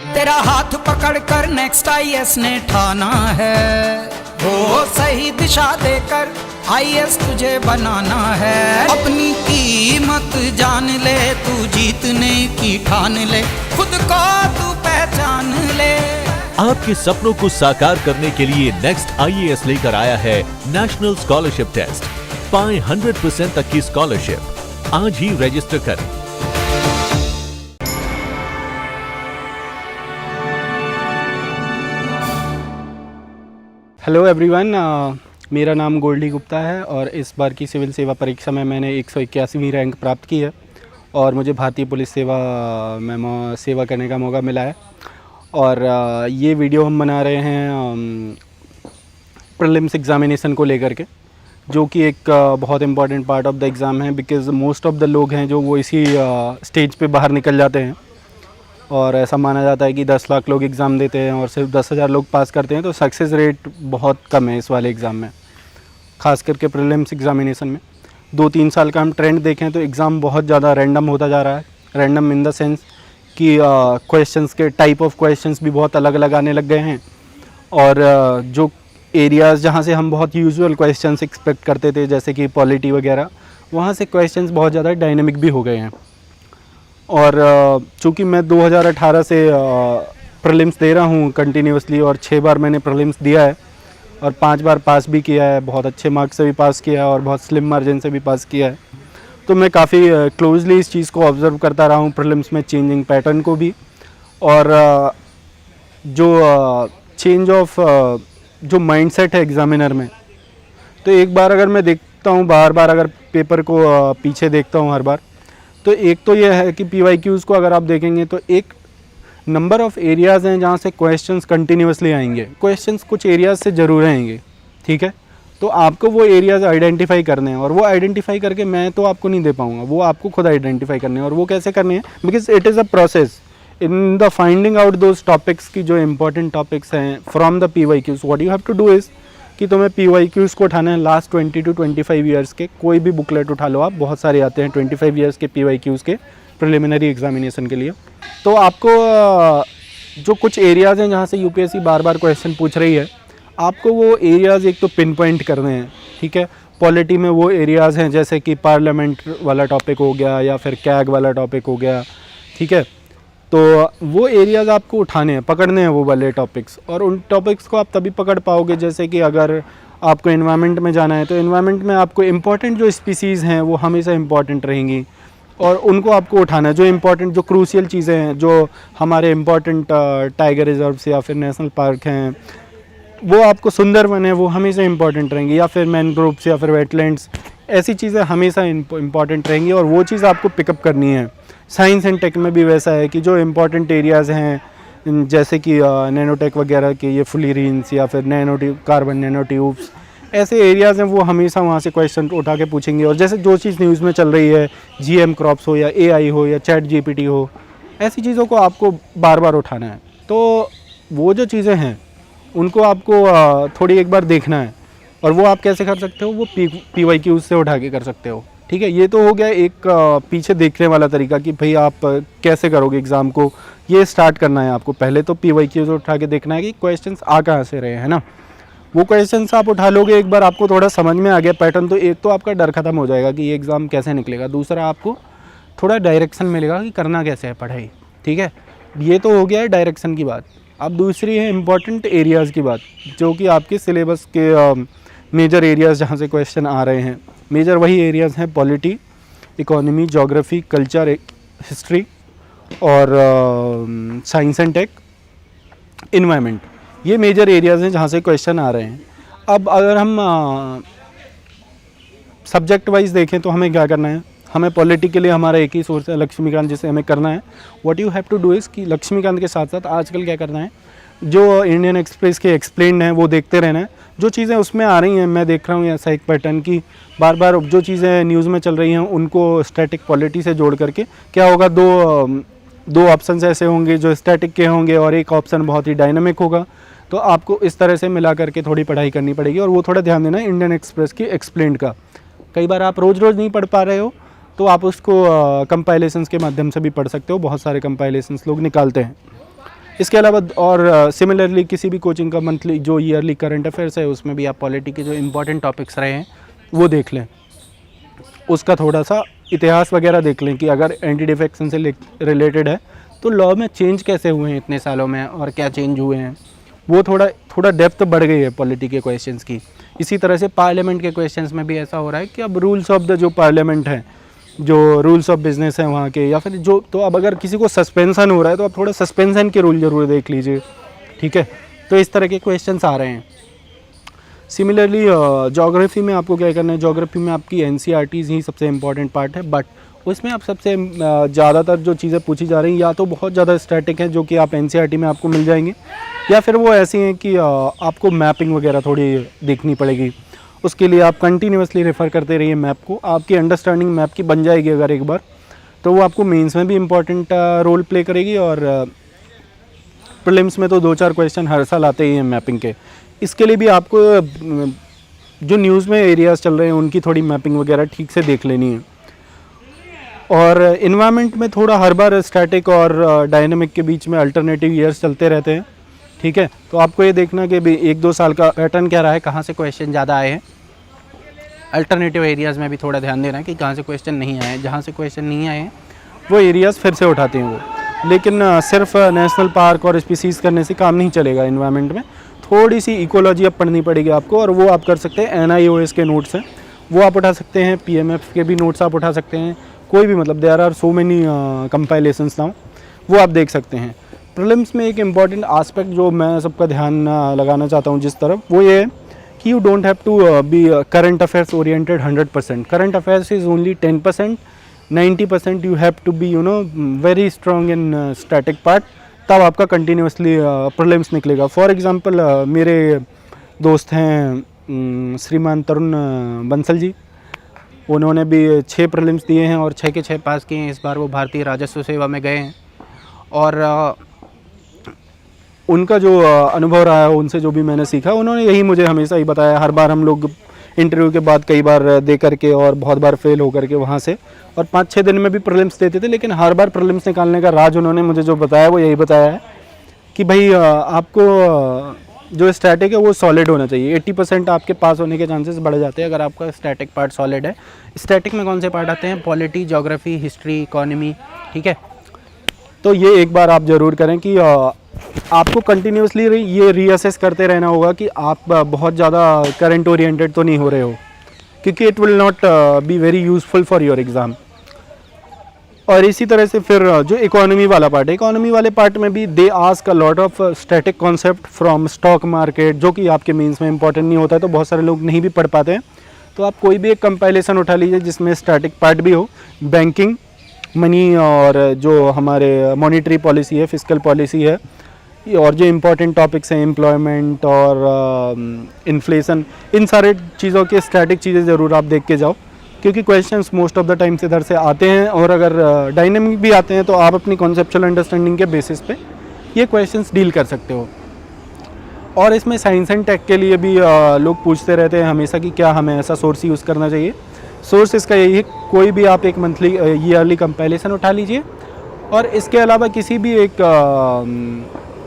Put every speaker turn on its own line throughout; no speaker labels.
तेरा हाथ पकड़कर नेक्स्ट आईएएस ने ठाना है, वो सही दिशा देकर आईएएस तुझे बनाना है। अपनी कीमत जान ले, तू जीतने की ठान ले, खुद को तू पहचान ले।
आपके सपनों को साकार करने के लिए नेक्स्ट आईएएस लेकर आया है नेशनल स्कॉलरशिप टेस्ट। पाएं 100% तक की स्कॉलरशिप। आज ही रजिस्टर करें।
हेलो एवरीवन, मेरा नाम गोल्डी गुप्ता है और इस बार की सिविल सेवा परीक्षा में मैंने 181वीं रैंक प्राप्त की है और मुझे भारतीय पुलिस सेवा में सेवा करने का मौका मिला है। और ये वीडियो हम बना रहे हैं प्रीलिम्स एग्ज़ामिनेशन को लेकर के, जो कि एक बहुत important part of the exam है, बिकॉज़ मोस्ट ऑफ द लोग हैं जो वो इसी स्टेज पे बाहर निकल जाते हैं। और ऐसा माना जाता है कि 10 लाख लोग एग्ज़ाम देते हैं और सिर्फ 10,000 लोग पास करते हैं, तो सक्सेस रेट बहुत कम है इस वाले एग्ज़ाम में, ख़ास करके प्रीलिम्स एग्ज़ामिनेशन में। 2-3 साल का हम ट्रेंड देखें तो एग्ज़ाम बहुत ज़्यादा रैंडम होता जा रहा है। रैंडम इन द सेंस कि क्वेश्चंस के टाइप ऑफ क्वेश्चंस भी बहुत अलग अलग आने लग गए हैं, और जो एरियाज़ जहाँ से हम बहुत यूजुअल क्वेश्चंस एक्सपेक्ट करते थे, जैसे कि पॉलिटी वगैरह, वहाँ से क्वेश्चंस बहुत ज़्यादा डायनेमिक भी हो गए हैं। और चूँकि मैं 2018 से प्रीलिम्स दे रहा हूँ कंटिन्यूसली, और 6 बार मैंने प्रीलिम्स दिया है और 5 बार पास भी किया है, बहुत अच्छे मार्क्स से भी पास किया है और बहुत स्लिम मार्जिन से भी पास किया है। तो मैं काफ़ी क्लोजली इस चीज़ को ऑब्ज़र्व करता रहा हूँ, प्रीलिम्स में चेंजिंग पैटर्न को भी, और जो चेंज ऑफ जो माइंडसेट है एग्ज़ामिनर में। तो एक बार अगर मैं देखता हूँ, बार बार अगर पेपर को पीछे देखता हूँ हर बार, तो एक तो ये है कि PYQs को अगर आप देखेंगे तो एक नंबर ऑफ़ एरियाज़ हैं जहाँ से क्वेश्चंस कंटिन्यूसली आएंगे। क्वेश्चंस कुछ एरियाज़ से ज़रूर आएंगे, ठीक है, तो आपको वो एरियाज़ आइडेंटिफाई करने हैं, और वो आइडेंटिफाई करके मैं तो आपको नहीं दे पाऊँगा, वो आपको खुद आइडेंटिफाई करने हैं। और वो कैसे करने हैं, because it is a process in the finding out those topics की जो इंपॉर्टेंट टॉपिक्स हैं from the PYQs। What you have to do is कि तुम्हें PYQs को उठाना है लास्ट 20 to 25 ईयर्स के। कोई भी बुकलेट उठा लो आप, बहुत सारे आते हैं 25 ईयर्स के PYQs के प्रिलिमिनरी एग्जामिनेशन के लिए। तो आपको जो कुछ एरियाज़ हैं जहाँ से UPSC बार बार क्वेश्चन पूछ रही है, आपको वो एरियाज़ एक तो पिन पॉइंट करने हैं, ठीक है। पॉलिटी में वो एरियाज़ हैं जैसे कि पार्लियामेंट वाला टॉपिक हो गया या फिर कैग वाला टॉपिक हो गया, ठीक है। तो वो एरियाज़ आपको उठाने हैं, पकड़ने हैं वो वाले टॉपिक्स, और उन टॉपिक्स को आप तभी पकड़ पाओगे जैसे कि अगर आपको एनवायरनमेंट में जाना है तो एनवायरनमेंट में आपको इम्पॉर्टेंट जो स्पीसीज़ हैं वो हमेशा इम्पॉर्टेंट रहेंगी, और उनको आपको उठाना है। जो इम्पॉर्टेंट, जो क्रूशियल चीज़ें हैं, जो हमारे इम्पॉर्टेंट टाइगर रिजर्व्स या फिर नेशनल पार्क हैं, वो आपको सुंदरवन है, वो हमेशा इम्पॉर्टेंट रहेंगी, या फिर मैनग्रोव्स या फिर वेटलैंड्स, ऐसी चीज़ें हमेशा इम्पॉर्टेंट रहेंगी, और वो चीज़ आपको पिकअप करनी है। साइंस एंड टेक में भी वैसा है कि जो इम्पॉर्टेंट एरियाज़ हैं जैसे कि नैनोटेक वगैरह के, ये फुलीरीन्स या फिर कार्बन नैनो ट्यूब्स, ऐसे एरियाज़ हैं, वो हमेशा वहाँ से क्वेश्चन उठा के पूछेंगे। और जैसे जो चीज़ न्यूज़ में चल रही है, GM क्रॉप्स हो या AI हो या ChatGPT हो, ऐसी चीज़ों को आपको बार बार उठाना है। तो वो जो चीज़ें हैं उनको आपको थोड़ी एक बार देखना है, और वो आप कैसे कर सकते हो, वो PYQs से उठा के कर सकते हो, ठीक है। ये तो हो गया एक पीछे देखने वाला तरीका कि भाई आप कैसे करोगे एग्ज़ाम को, ये स्टार्ट करना है आपको। पहले तो PYQs उठा के देखना है कि क्वेश्चंस आ कहाँ से रहे हैं ना। वो क्वेश्चंस आप उठा लोगे एक बार, आपको थोड़ा समझ में आ गया पैटर्न, तो एक तो आपका डर ख़त्म हो जाएगा कि ये एग्ज़ाम कैसे निकलेगा। दूसरा, आपको थोड़ा डायरेक्शन मिलेगा कि करना कैसे है पढ़ाई, ठीक है। ये तो हो गया है डायरेक्शन की बात। अब दूसरी है इम्पॉर्टेंट एरियाज़ की बात, जो कि आपके सिलेबस के मेजर एरियाज़ जहाँ से क्वेश्चन आ रहे हैं। मेजर वही एरियाज़ हैं polity, economy, geography, culture, history और साइंस एंड टेक, इन्वायरमेंट। ये मेजर एरियाज़ हैं जहाँ से क्वेश्चन आ रहे हैं। अब अगर हम सब्जेक्ट वाइज देखें तो हमें क्या करना है, हमें पॉलिटी के लिए हमारा एक ही सोर्स है लक्ष्मीकांत, जिसे हमें करना है। What you have to do is कि लक्ष्मीकांत के साथ साथ आजकल क्या करना है, जो इंडियन एक्सप्रेस के एक्सप्लेन्ड हैं वो देखते रहना है। जो चीज़ें उसमें आ रही हैं, मैं देख रहा हूँ ऐसा एक पैटर्न की बार बार जो चीज़ें न्यूज़ में चल रही हैं उनको स्टैटिक पॉलिटी से जोड़ करके क्या होगा, दो ऑप्शंस ऐसे होंगे जो स्टैटिक के होंगे और एक ऑप्शन बहुत ही डायनामिक होगा। तो आपको इस तरह से मिला करके थोड़ी पढ़ाई करनी पड़ेगी, और वो थोड़ा ध्यान देना है इंडियन एक्सप्रेस की एक्सप्लेन्ड का। कई बार आप रोज़ रोज़ नहीं पढ़ पा रहे हो, तो आप उसको कंपाइलेशंस के माध्यम से भी पढ़ सकते हो, बहुत सारे कंपाइलेशंस लोग निकालते हैं। इसके अलावा और सिमिलरली किसी भी कोचिंग का मंथली जो ईयरली करंट अफेयर्स है उसमें भी आप पॉलिटी के जो इम्पोर्टेंट टॉपिक्स रहे हैं वो देख लें, उसका थोड़ा सा इतिहास वगैरह देख लें कि अगर एंटी डिफेक्शन से रिलेटेड है तो लॉ में चेंज कैसे हुए हैं इतने सालों में और क्या चेंज हुए हैं, वो थोड़ा डेप्थ बढ़ गई है पॉलिटी के क्वेश्चंस की। इसी तरह से पार्लियामेंट के क्वेश्चंस में भी ऐसा हो रहा है कि अब रूल्स ऑफ द जो पार्लियामेंट है, जो रूल्स ऑफ बिजनेस है वहाँ के, या फिर जो तो अब अगर किसी को सस्पेंसन हो रहा है तो आप थोड़ा सस्पेंसन के रूल जरूर देख लीजिए, ठीक है। तो इस तरह के क्वेश्चंस आ रहे हैं। सिमिलरली ज्योग्राफी में आपको क्या करना है, ज्योग्राफी में आपकी एनसीईआरटीज़ ही सबसे इम्पॉर्टेंट पार्ट है, बट उसमें आप सबसे ज़्यादातर जो चीज़ें पूछी जा रही हैं या तो बहुत ज़्यादा स्टैटिक हैं जो कि आप एनसीईआरटी में आपको मिल जाएंगी, या फिर वो ऐसी हैं कि आपको मैपिंग वगैरह थोड़ी देखनी पड़ेगी। उसके लिए आप कंटिन्यूसली रेफ़र करते रहिए मैप को, आपकी अंडरस्टैंडिंग मैप की बन जाएगी अगर एक बार, तो वो आपको मेंस में भी इम्पॉर्टेंट रोल प्ले करेगी और प्रीलिम्स में तो 2-4 क्वेश्चन हर साल आते ही हैं मैपिंग के। इसके लिए भी आपको जो न्यूज़ में एरियाज़ चल रहे हैं उनकी थोड़ी मैपिंग वगैरह ठीक से देख लेनी है। और इन्वायरमेंट में थोड़ा हर बार स्टैटिक और डायनेमिक के बीच में अल्टरनेटिव ईयर्स चलते रहते हैं, ठीक है। तो आपको ये देखना कि भी 1-2 साल का पैटर्न क्या रहा है, कहाँ से क्वेश्चन ज़्यादा आए हैं। अल्टरनेटिव एरियाज़ में भी थोड़ा ध्यान देना है कि कहाँ से क्वेश्चन नहीं आए हैं, जहाँ से क्वेश्चन नहीं आए हैं वो एरियाज़ फिर से उठाते हैं वो। लेकिन सिर्फ नेशनल पार्क और स्पीसीज़ करने से काम नहीं चलेगा। इन्वायरमेंट में थोड़ी सी इकोलॉजी अब पढ़नी पड़ेगी आपको, और वो आप कर सकते हैं NIOS के नोट्स हैं वो आप उठा सकते हैं, PMF के भी नोट्स आप उठा सकते हैं, कोई भी मतलब there are so many compilations now, वो आप देख सकते हैं। प्रीलिम्स में एक इम्पॉर्टेंट आस्पेक्ट जो मैं सबका ध्यान लगाना चाहता हूँ जिस तरफ, वो ये है कि you don't have to be current affairs oriented 100%। Current affairs is only 10%, 90% you have to be very strong in static part, तब आपका कंटिन्यूसली प्रीलिम्स निकलेगा। फॉर एग्जांपल मेरे दोस्त हैं श्रीमान तरुण बंसल जी, उन्होंने भी 6 प्रीलिम्स दिए हैं और 6 के 6 पास किए हैं। इस बार वो भारतीय राजस्व सेवा में गए हैं और उनका जो अनुभव रहा है, उनसे जो भी मैंने सीखा, उन्होंने यही मुझे हमेशा ही बताया। हर बार हम लोग इंटरव्यू के बाद कई बार दे करके और बहुत बार फेल हो करके वहाँ से, और 5-6 दिन में भी प्रीलिम्स देते थे, लेकिन हर बार प्रीलिम्स निकालने का राज उन्होंने मुझे जो बताया वो यही बताया है कि भाई आपको जो स्टैटिक है वो सॉलिड होना चाहिए। 80% आपके पास होने के चांसेस बढ़ जाते हैं अगर आपका स्टैटिक पार्ट सॉलिड है। स्टैटिक में कौन से पार्ट आते हैं? पॉलिटी, ज्योग्राफी, हिस्ट्री, इकोनॉमी, ठीक है। तो ये एक बार आप ज़रूर करें कि आपको कंटिन्यूसली ये रीअसेस करते रहना होगा कि आप बहुत ज़्यादा करंट ओरिएंटेड तो नहीं हो रहे हो, क्योंकि it will not be very useful for your exam. और इसी तरह से फिर जो इकोनॉमी वाला पार्ट है, इकोनॉमी वाले पार्ट में भी they ask a lot of static concept from stock market, जो कि आपके मीन्स में इंपॉर्टेंट नहीं होता है, तो बहुत सारे लोग नहीं भी पढ़ पाते हैं। तो आप कोई भी एक कंपाइलेशन उठा लीजिए जिसमें स्टैटिक पार्ट भी हो, बैंकिंग, मनी और जो हमारे मॉनिटरी पॉलिसी है, फिस्कल पॉलिसी है, और जो इम्पोर्टेंट टॉपिक्स हैं एम्प्लॉयमेंट और इन्फ्लेशन, इन सारे चीज़ों के स्टैटिक चीज़ें ज़रूर आप देख के जाओ, क्योंकि questions most of the times इधर से आते हैं। और अगर डायनेमिक भी आते हैं तो आप अपनी कॉन्सेप्चुअल अंडरस्टैंडिंग के बेसिस पे ये क्वेश्चंस डील कर सकते हो। और इसमें साइंस एंड टेक के लिए भी लोग पूछते रहते हैं हमेशा कि क्या हमें ऐसा सोर्स यूज़ करना चाहिए। सोर्स इसका यही है, कोई भी आप एक मंथली ईयरली कंपाइलेशन उठा लीजिए, और इसके अलावा किसी भी एक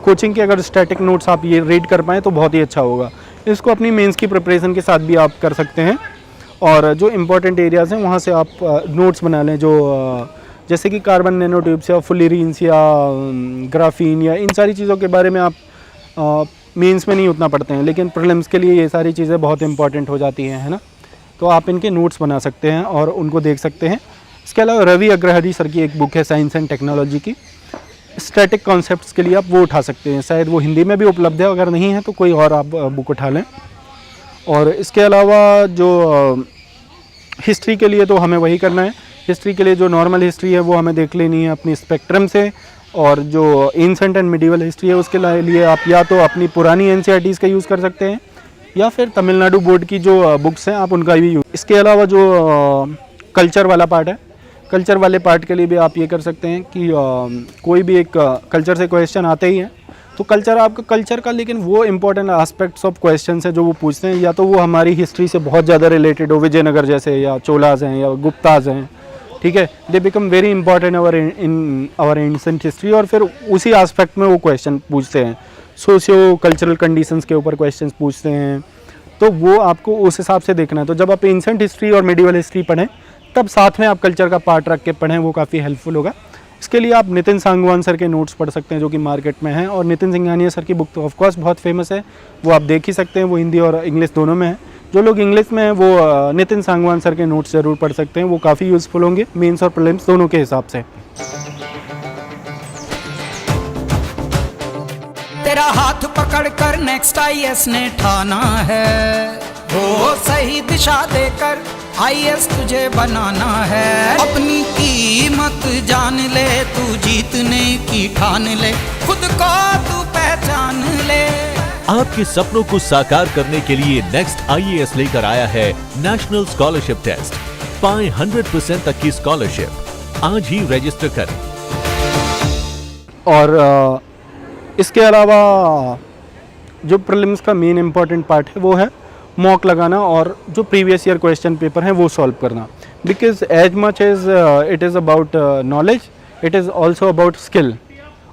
कोचिंग के अगर स्टैटिक नोट्स आप ये रीड कर पाएँ तो बहुत ही अच्छा होगा। इसको अपनी मेंस की प्रिपरेशन के साथ भी आप कर सकते हैं, और जो इम्पोर्टेंट एरियाज़ हैं वहाँ से आप नोट्स बना लें, जो जैसे कि कार्बन नैनो ट्यूब्स या फुलरीन्स या ग्राफीन या इन सारी चीज़ों के बारे में आप मेंस में नहीं उतना पढ़ते हैं, लेकिन प्रीलिम्स के लिए ये सारी चीज़ें बहुत इंपॉर्टेंट हो जाती हैं, है ना। तो आप इनके नोट्स बना सकते हैं और उनको देख सकते हैं। इसके अलावा रवि अग्रहरी सर की एक बुक है साइंस एंड टेक्नोलॉजी की, स्टैटिक कॉन्सेप्ट्स के लिए आप वो उठा सकते हैं, शायद वो हिंदी में भी उपलब्ध है, अगर नहीं है तो कोई और आप बुक उठा लें। और इसके अलावा जो हिस्ट्री के लिए तो हमें वही करना है, हिस्ट्री के लिए जो नॉर्मल हिस्ट्री है वो हमें देख लेनी है अपनी स्पेक्ट्रम से, और जो एंशिएंट एंड मिडिवल हिस्ट्री है उसके लिए आप या तो अपनी पुरानी एनसीईआरटीज़ का यूज़ कर सकते हैं, या फिर तमिलनाडु बोर्ड की जो बुक्स हैं आप उनका भी यूज़। इसके अलावा जो कल्चर वाला पार्ट है, कल्चर वाले पार्ट के लिए भी आप ये कर सकते हैं कि कोई भी एक कल्चर से क्वेश्चन आते ही हैं, तो कल्चर आपका कल्चर का, लेकिन वो इम्पोर्टेंट एस्पेक्ट्स ऑफ क्वेश्चन है जो वो पूछते हैं, या तो वो हमारी हिस्ट्री से बहुत ज़्यादा रिलेटेड हो, विजयनगर जैसे, या चोलाज हैं या गुप्ताज हैं, ठीक है, they become very important in our ancient history. और फिर उसी एस्पेक्ट में वो क्वेश्चन पूछते हैं, सोशियो कल्चरल कंडीशंस के ऊपर क्वेश्चन पूछते हैं, तो वो आपको उस हिसाब से देखना है। तो जब आप एंशिएंट हिस्ट्री और मेडिवल हिस्ट्री पढ़ें तब साथ में आप कल्चर का पार्ट रख के पढ़ें, वो काफ़ी हेल्पफुल होगा। इसके लिए आप नितिन सांगवान सर के नोट्स पढ़ सकते हैं जो कि मार्केट में हैं, और नितिन सिंघानिया सर की बुक तो ऑफकोर्स बहुत फेमस है, वो आप देख ही सकते हैं, वो हिंदी और इंग्लिश दोनों में है। जो लोग इंग्लिश में हैं वो नितिन सांगवान सर के नोट्स ज़रूर पढ़ सकते हैं, वो काफ़ी यूज़फुल होंगे मेंस और प्रीलिम्स दोनों के हिसाब से।
तेरा हाथ पकड़कर नेक्स्ट आईएएस ने ठाना है, वो सही दिशा देकर आईएएस तुझे बनाना है। अपनी कीमत जान ले, तू जीतने की ठान ले, खुद को तू पहचान ले।
आपके सपनों को साकार करने के लिए नेक्स्ट आईएएस लेकर आया है नेशनल स्कॉलरशिप टेस्ट। पाएं 100% तक की स्कॉलरशिप, आज ही रजिस्टर करें।
और इसके अलावा जो प्रीलिम्स का मेन इम्पॉर्टेंट पार्ट है वो है मॉक लगाना और जो प्रीवियस ईयर क्वेश्चन पेपर हैं वो सॉल्व करना। Because as much as it is about knowledge, it is also about skill.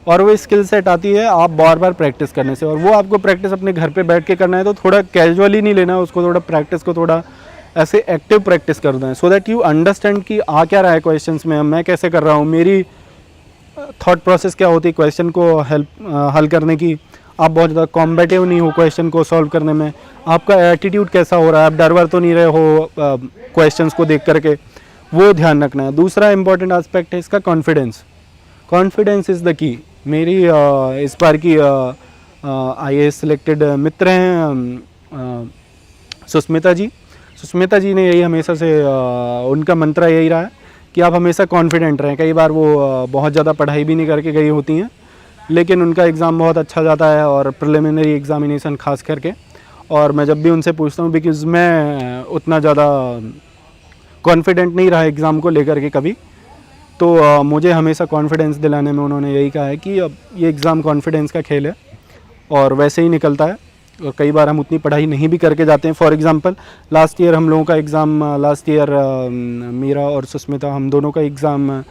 और वो स्किल सेट आती है आप बार बार प्रैक्टिस करने से, और वो आपको प्रैक्टिस अपने घर पे बैठ के करना है, तो थोड़ा कैजुअली नहीं लेना उसको, थोड़ा प्रैक्टिस को थोड़ा ऐसे एक्टिव प्रैक्टिस करना है, सो दैट यू अंडरस्टैंड कि आ क्या रहा है क्वेश्चंस में, मैं कैसे कर रहा हूँ, मेरी थॉट प्रोसेस क्या होती है क्वेश्चन को हल करने की। आप बहुत ज़्यादा कॉम्बेटिव नहीं हो क्वेश्चन को सॉल्व करने में, आपका एटीट्यूड कैसा हो रहा है, आप डर वर तो नहीं रहे हो क्वेश्चंस को देख करके, वो ध्यान रखना है। दूसरा इंपॉर्टेंट एस्पेक्ट है इसका confidence. Confidence is the key. मेरी इस बार की आईएएस सिलेक्टेड मित्र हैं सुस्मिता जी। सुस्मिता जी ने यही हमेशा से उनका मंत्र यही रहा है कि आप हमेशा कॉन्फिडेंट रहें। कई बार वो बहुत ज़्यादा पढ़ाई भी नहीं करके गई होती हैं, लेकिन उनका एग्ज़ाम बहुत अच्छा जाता है, और प्रिलिमिनरी एग्ज़ामिनेशन खास करके। और मैं जब भी उनसे पूछता हूँ, बिकॉज़ मैं उतना ज़्यादा कॉन्फिडेंट नहीं रहा एग्ज़ाम को लेकर के कभी, तो मुझे हमेशा कॉन्फिडेंस दिलाने में उन्होंने यही कहा है कि अब ये एग्ज़ाम कॉन्फिडेंस का खेल है और वैसे ही निकलता है। और कई बार हम उतनी पढ़ाई नहीं भी करके जाते हैं। फॉर एग्ज़ाम्पल लास्ट ईयर हम लोगों का एग्ज़ाम, लास्ट ईयर मेरा और सुस्मिता हम दोनों का एग्ज़ाम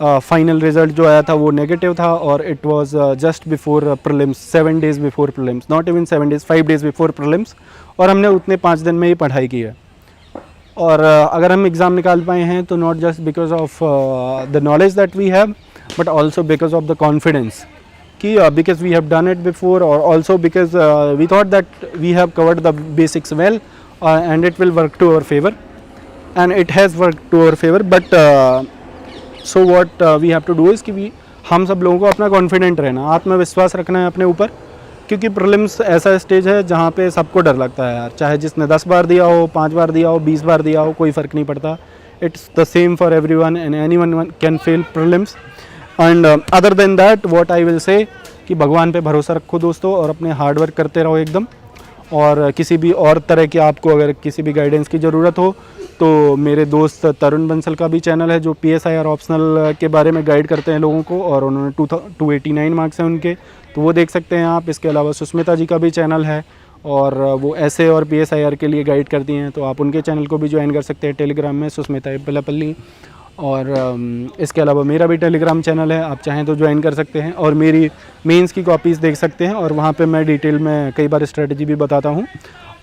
फाइनल रिज़ल्ट जो आया था वो नेगेटिव था, और it was just before prelims, 7 days before prelims, not even 7 days, 5 days before prelims, और हमने उतने 5 दिन में ही पढ़ाई की है। और अगर हम एग्ज़ाम निकाल पाए हैं तो not just because of the knowledge that we have, but also because of the confidence कि because we have done it before, और also because we thought that we have covered the basics well and it will work to our favour, and it has work to our favour. But so what we have to do is कि हम सब लोगों को अपना confident रहना, आत्मविश्वास रखना है अपने ऊपर, क्योंकि प्रीलिम्स ऐसा स्टेज है जहाँ पे सबको डर लगता है यार। चाहे जिसने 10 बार दिया हो, 5 बार दिया हो, 20 बार दिया हो, कोई फ़र्क नहीं पड़ता। It's the same for everyone and anyone can fail prelims. And other than that what I will say कि भगवान पे भरोसा रखो दोस्तों, और अपने हार्ड वर्क करते रहो एकदम। और किसी भी और तरह की आपको अगर किसी भी गाइडेंस की ज़रूरत हो तो मेरे दोस्त तरुण बंसल का भी चैनल है जो PSIR ऑप्शनल के बारे में गाइड करते हैं लोगों को, और उन्होंने 289 मार्क्स हैं उनके, तो वो देख सकते हैं आप। इसके अलावा सुस्मिता जी का भी चैनल है, और वो ऐसे और PSIR के लिए गाइड करती हैं, तो आप उनके चैनल को भी ज्वाइन कर सकते हैं टेलीग्राम में, सुस्मिता इब्बलापल्ली। और इसके अलावा मेरा भी टेलीग्राम चैनल है, आप चाहें तो ज्वाइन कर सकते हैं, और मेरी मेंस की कॉपीज़ देख सकते हैं, और वहाँ पे मैं डिटेल में कई बार स्ट्रेटजी भी बताता हूँ।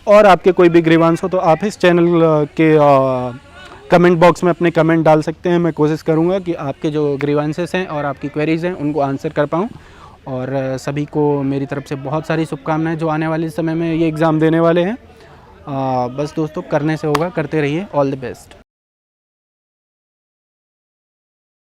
और आपके कोई भी ग्रीवांस हो तो आप इस चैनल के कमेंट बॉक्स में अपने कमेंट डाल सकते हैं। मैं कोशिश करूँगा कि आपके जो ग्रीवांसेस हैं और आपकी क्वेरीज़ हैं उनको आंसर कर पाऊँ। और सभी को मेरी तरफ से बहुत सारी शुभकामनाएं जो आने वाले समय में ये एग्ज़ाम देने वाले हैं। बस दोस्तों, करने से होगा, करते रहिए। All the best.